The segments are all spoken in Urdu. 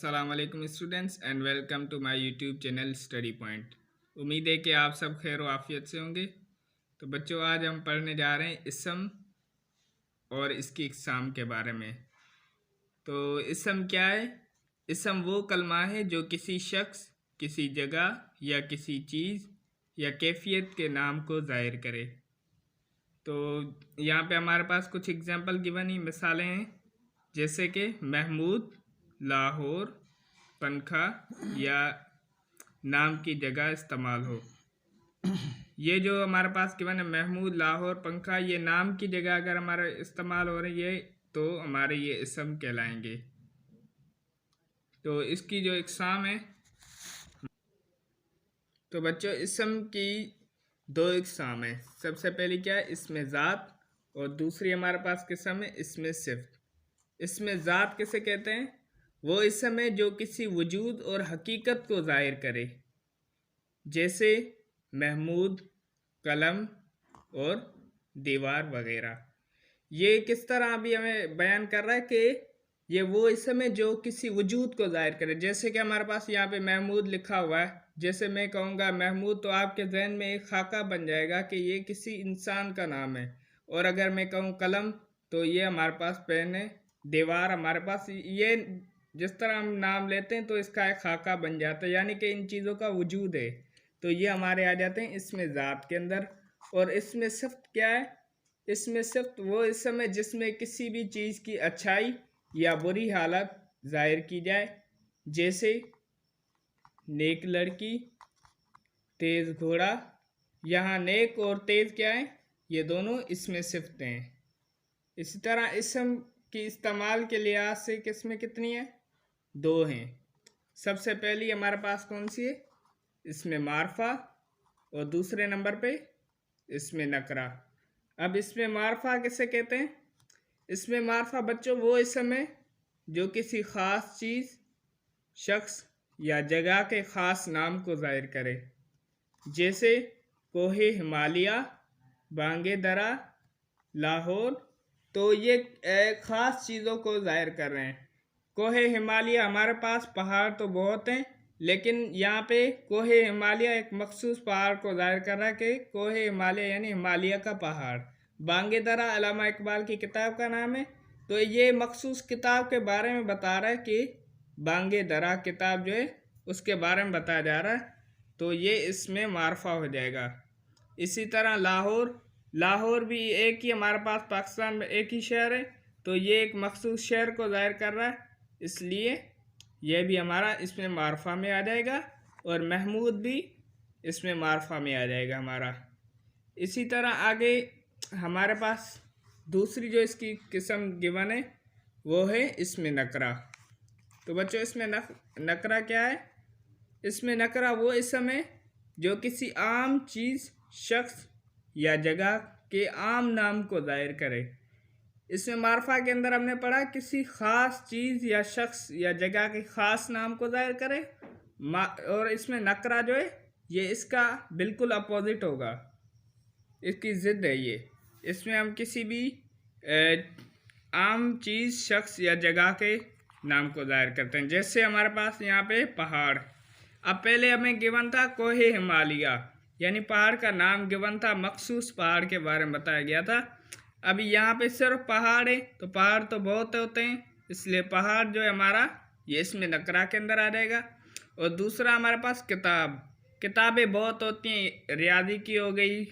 السلام علیکم students and welcome to my YouTube channel Study Point. امید ہے کہ آپ سب خیر و عافیت سے ہوں گے۔ تو بچوں، آج ہم پڑھنے جا رہے ہیں اسم اور اس کی اقسام کے بارے میں۔ تو اسم کیا ہے؟ اسم وہ کلمہ ہے جو کسی شخص، کسی جگہ یا کسی چیز یا کیفیت کے نام کو ظاہر کرے۔ تو یہاں پہ ہمارے پاس کچھ اگزامپل گیون ہی مثالیں ہیں، جیسے کہ محمود، لاہور، پنکھا یا نام کی جگہ استعمال ہو۔ یہ جو ہمارے پاس گیون ہے محمود، لاہور، پنکھا، یہ نام کی جگہ اگر ہمارے استعمال ہو رہے ہیں تو ہمارے یہ اسم کہلائیں گے۔ تو اس کی جو اقسام ہے، تو بچوں اسم کی دو اقسام ہیں۔ سب سے پہلی کیا ہے؟ اسم ذات، اور دوسری ہمارے پاس قسم ہے اسم صفت۔ اسم ذات کسے کہتے ہیں؟ وہ اسم ہے جو کسی وجود اور حقیقت کو ظاہر کرے، جیسے محمود، قلم اور دیوار وغیرہ۔ یہ کس طرح ابھی ہمیں بیان کر رہا ہے کہ یہ وہ اسم ہے جو کسی وجود کو ظاہر کرے۔ جیسے کہ ہمارے پاس یہاں پہ محمود لکھا ہوا ہے، جیسے میں کہوں گا محمود تو آپ کے ذہن میں ایک خاکہ بن جائے گا کہ یہ کسی انسان کا نام ہے۔ اور اگر میں کہوں قلم تو یہ ہمارے پاس پین ہے۔ دیوار ہمارے پاس، یہ جس طرح ہم نام لیتے ہیں تو اس کا ایک خاکہ بن جاتا ہے، یعنی کہ ان چیزوں کا وجود ہے۔ تو یہ ہمارے آ جاتے ہیں اسم ذات کے اندر۔ اور اسم صفت کیا ہے؟ اسم صفت وہ اسم ہے جس میں کسی بھی چیز کی اچھائی یا بری حالت ظاہر کی جائے، جیسے نیک لڑکی، تیز گھوڑا۔ یہاں نیک اور تیز کیا ہے؟ یہ دونوں اسم صفت ہیں۔ اسی طرح اسم کی استعمال کے لحاظ سے قسمیں کتنی ہیں؟ دو ہیں۔ سب سے پہلی ہمارے پاس کون سی ہے؟ اسم معرفہ، اور دوسرے نمبر پہ اسم نکرہ۔ اب اسم معرفہ کسے کہتے ہیں؟ اسم معرفہ بچوں وہ اسم ہے جو کسی خاص چیز، شخص یا جگہ کے خاص نام کو ظاہر کرے، جیسے کوہ ہمالیہ، بانگ درا، لاہور۔ تو یہ خاص چیزوں کو ظاہر کر رہے ہیں۔ کوہ ہمالیہ، ہمارے پاس پہاڑ تو بہت ہیں، لیکن یہاں پہ کوہ ہمالیہ ایک مخصوص پہاڑ کو ظاہر کر رہا ہے کہ کوہ ہمالیہ یعنی ہمالیہ کا پہاڑ۔ بانگ درا علامہ اقبال کی کتاب کا نام ہے، تو یہ مخصوص کتاب کے بارے میں بتا رہا ہے کہ بانگ درا کتاب جو ہے اس کے بارے میں بتایا جا رہا ہے، تو یہ اسم معرفہ ہو جائے گا۔ اسی طرح لاہور، لاہور بھی ایک ہی ہمارے پاس پاکستان میں ایک ہی شہر ہے، تو یہ ایک مخصوص شہر کو ظاہر کر رہا ہے، اس لیے یہ بھی ہمارا اسم معرفہ میں آ جائے گا، اور محمود بھی اسم معرفہ میں آ جائے گا ہمارا۔ اسی طرح آگے ہمارے پاس دوسری جو اس کی قسم گیون ہے وہ ہے اسم نکرہ۔ تو بچوں اسم نکرہ کیا ہے؟ اسم نکرہ وہ اسم ہے جو کسی عام چیز، شخص یا جگہ کے عام نام کو ظاہر کرے۔ اسم معرفہ کے اندر ہم نے پڑھا کسی خاص چیز یا شخص یا جگہ کے خاص نام کو ظاہر کرے، اور اسم نکرہ جو ہے یہ اس کا بالکل اپوزٹ ہوگا، اس کی ضد ہے یہ۔ اس میں ہم کسی بھی عام چیز، شخص یا جگہ کے نام کو ظاہر کرتے ہیں، جیسے ہمارے پاس یہاں پہ پہاڑ۔ اب پہلے ہمیں گیون تھا کوہ ہمالیہ، یعنی پہاڑ کا نام گیون تھا، مخصوص پہاڑ کے بارے میں بتایا گیا تھا۔ ابھی یہاں پہ صرف پہاڑ ہے، تو پہاڑ تو بہت ہوتے ہیں، اس لیے پہاڑ جو ہے ہمارا یہ اسم نکرہ کے اندر آ جائے گا۔ اور دوسرا ہمارے پاس کتاب، کتابیں بہت ہوتی ہیں، ریاضی کی ہو گئی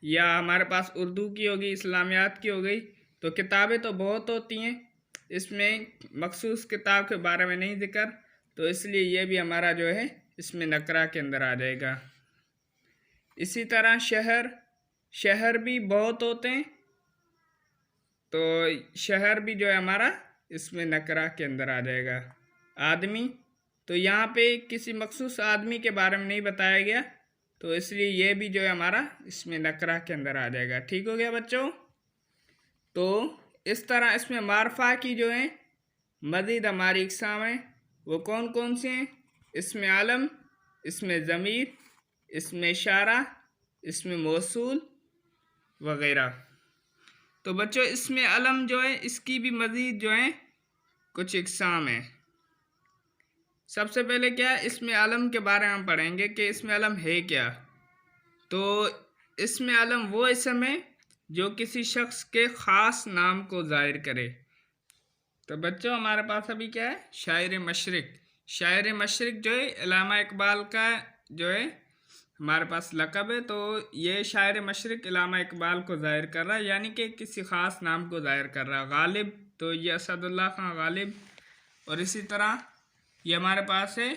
یا ہمارے پاس اردو کی ہوگی، اسلامیات کی ہو گئی، تو کتابیں تو بہت ہوتی ہیں، اس میں مخصوص کتاب کے بارے میں نہیں ذکر، تو اس لیے یہ بھی ہمارا جو ہے اسم نکرہ کے اندر آ جائے گا۔ اسی طرح شہر، شہر بھی بہت ہوتے ہیں، تو شہر بھی جو ہے ہمارا اسم نکرہ کے اندر آ جائے گا۔ آدمی، تو یہاں پہ کسی مخصوص آدمی کے بارے میں نہیں بتایا گیا، تو اس لیے یہ بھی جو ہے ہمارا اسم نکرہ کے اندر آ جائے گا۔ ٹھیک ہو گیا بچوں؟ تو اس طرح اسم معرفہ کی جو ہیں مزید ہماری اقسام ہیں، وہ کون کون سے ہیں؟ اسم علم، اسم ضمیر، اسم اشارہ، اسم موصول وغیرہ۔ تو بچوں اسم علم جو ہے اس کی بھی مزید جو ہیں کچھ اقسام ہیں۔ سب سے پہلے کیا اسم علم کے بارے میں ہم پڑھیں گے کہ اسم علم ہے کیا. تو اسم علم وہ اسم ہے جو کسی شخص کے خاص نام کو ظاہر کرے. تو بچوں ہمارے پاس ابھی کیا ہے شاعر مشرق. شاعر مشرق جو ہے علامہ اقبال کا جو ہے ہمارے پاس لقب ہے. تو یہ شاعر مشرق علامہ اقبال کو ظاہر کر رہا ہے، یعنی کہ کسی خاص نام کو ظاہر کر رہا ہے. غالب تو یہ اسد اللہ خان غالب. اور اسی طرح یہ ہمارے پاس ہے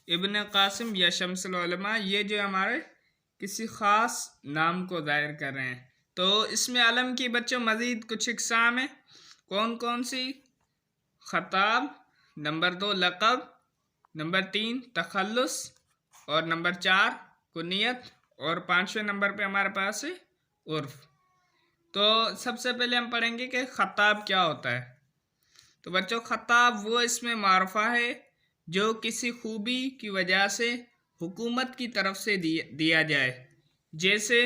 ابن قاسم یا شمس العلماء. یہ جو ہمارے کسی خاص نام کو ظاہر کر رہے ہیں. تو اسم علم کی بچوں مزید کچھ اقسام ہیں. کون کون سی؟ خطاب، نمبر 2 لقب، نمبر 3 تخلص، اور نمبر 4 کنیت، اور 5ویں نمبر پہ ہمارے پاس ہے عرف. تو سب سے پہلے ہم پڑھیں گے کہ خطاب کیا ہوتا ہے. تو بچوں خطاب وہ اسم معرفہ ہے جو کسی خوبی کی وجہ سے حکومت کی طرف سے دیا جائے، جیسے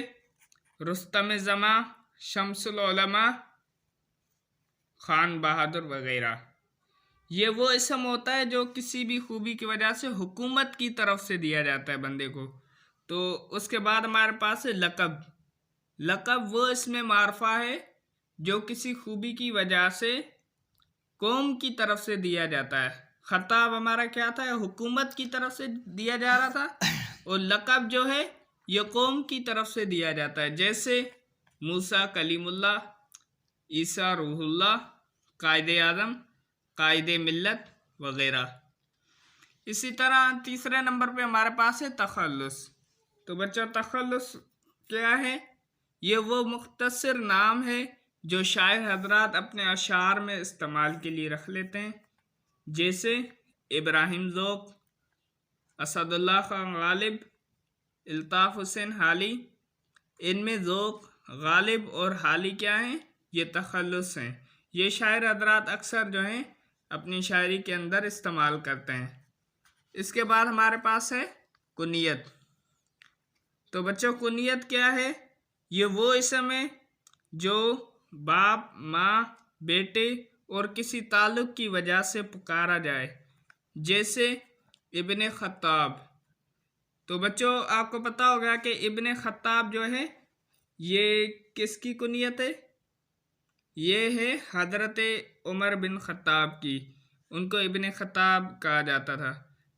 رستم زماں، شمس العلماء، خان بہادر وغیرہ. یہ وہ اسم ہوتا ہے جو کسی بھی خوبی کی وجہ سے حکومت کی طرف سے دیا جاتا ہے بندے کو. تو اس کے بعد ہمارے پاس ہے لقب. لقب وہ اسم معرفہ ہے جو کسی خوبی کی وجہ سے قوم کی طرف سے دیا جاتا ہے. خطاب ہمارا کیا تھا؟ حکومت کی طرف سے دیا جا رہا تھا. اور لقب جو ہے یہ قوم کی طرف سے دیا جاتا ہے، جیسے موسیٰ کلیم اللہ، عیسیٰ روح اللہ، قائد اعظم، قائد ملت وغیرہ. اسی طرح تیسرے نمبر پہ ہمارے پاس ہے تخلص. تو بچہ تخلص کیا ہے؟ یہ وہ مختصر نام ہے جو شاعر حضرات اپنے اشعار میں استعمال کے لیے رکھ لیتے ہیں، جیسے ابراہیم ذوق، اسد اللہ خان غالب، الطاف حسین حالی. ان میں ذوق، غالب اور حالی کیا ہیں؟ یہ تخلص ہیں. یہ شاعر حضرات اکثر جو ہیں اپنی شاعری کے اندر استعمال کرتے ہیں. اس کے بعد ہمارے پاس ہے کنیت. تو بچوں کنیت کیا ہے؟ یہ وہ اسم ہے جو باپ، ماں، بیٹے اور کسی تعلق کی وجہ سے پکارا جائے، جیسے ابن خطاب. تو بچوں آپ کو پتہ ہوگا کہ ابن خطاب جو ہے یہ کس کی کنیت ہے؟ یہ ہے حضرت عمر بن خطاب کی. ان کو ابن خطاب کہا جاتا تھا.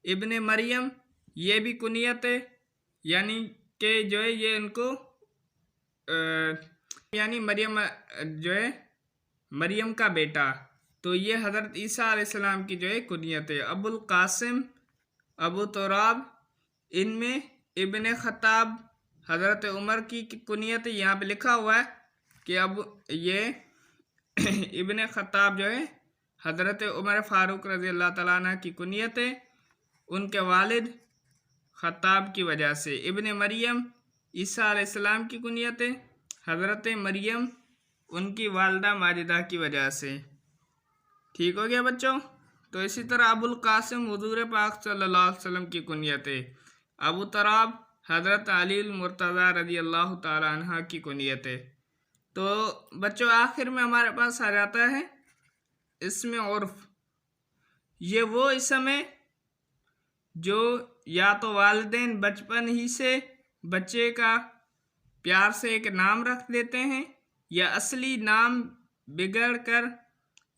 ابن مریم یہ بھی کنیت ہے، یعنی کہ جو ہے یہ ان کو یعنی مریم جو ہے مریم کا بیٹا. تو یہ حضرت عیسیٰ علیہ السلام کی جو ہے کنیت ہے. ابو القاسم، ابو تراب، ان میں ابن خطاب حضرت عمر کی کنیت ہے. یہاں پہ لکھا ہوا ہے کہ اب یہ ابن خطاب جو ہے حضرت عمر فاروق رضی اللہ تعالیٰ عنہ کی کنیت ہے، ان کے والد خطاب کی وجہ سے. ابن مریم عیسیٰ علیہ السلام کی کنیت ہے، حضرت مریم ان کی والدہ ماجدہ کی وجہ سے. ٹھیک ہو گیا بچوں؟ تو اسی طرح ابو القاسم حضور پاک صلی اللہ علیہ وسلم کی کنیت ہے. ابو تراب حضرت علی المرتضیٰ رضی اللہ تعالی عنہ کی کنیت ہے. تو بچوں آخر میں ہمارے پاس آ جاتا ہے اسم عرف. یہ وہ اسم ہے جو یا تو والدین بچپن ہی سے بچے کا پیار سے ایک نام رکھ دیتے ہیں، یا اصلی نام بگڑ کر،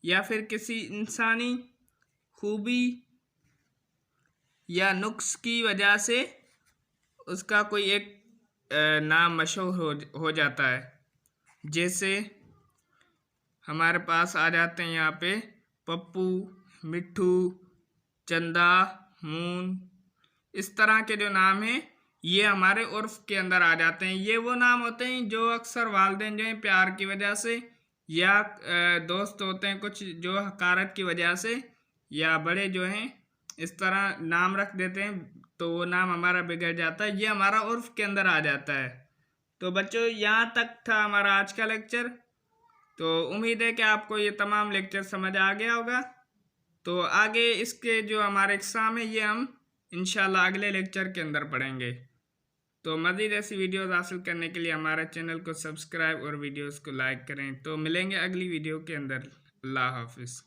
یا پھر کسی انسانی خوبی یا نقص کی وجہ سے اس کا کوئی ایک نام مشہور ہو جاتا ہے. جیسے ہمارے پاس آ جاتے ہیں یہاں پہ پپو، مٹھو، چندا، مون. اس طرح کے جو نام ہیں یہ ہمارے عرف کے اندر آ جاتے ہیں. یہ وہ نام ہوتے ہیں جو اکثر والدین جو ہیں پیار کی وجہ سے، یا دوست ہوتے ہیں کچھ جو حقارت کی وجہ سے، یا بڑے جو ہیں اس طرح نام رکھ دیتے ہیں تو وہ نام ہمارا بگڑ جاتا ہے. یہ ہمارا عرف کے اندر آ جاتا ہے. تو بچوں یہاں تک تھا ہمارا آج کا لیکچر. تو امید ہے کہ آپ کو یہ تمام لیکچر سمجھ آ گیا ہوگا. تو آگے اس کے جو ہمارے اقسام ہیں یہ ہم انشاءاللہ اگلے لیکچر کے اندر پڑھیں گے. تو مزید ایسی ویڈیوز حاصل کرنے کے لیے ہمارے چینل کو سبسکرائب اور ویڈیوز کو لائک کریں. تو ملیں گے اگلی ویڈیو کے اندر. اللہ حافظ.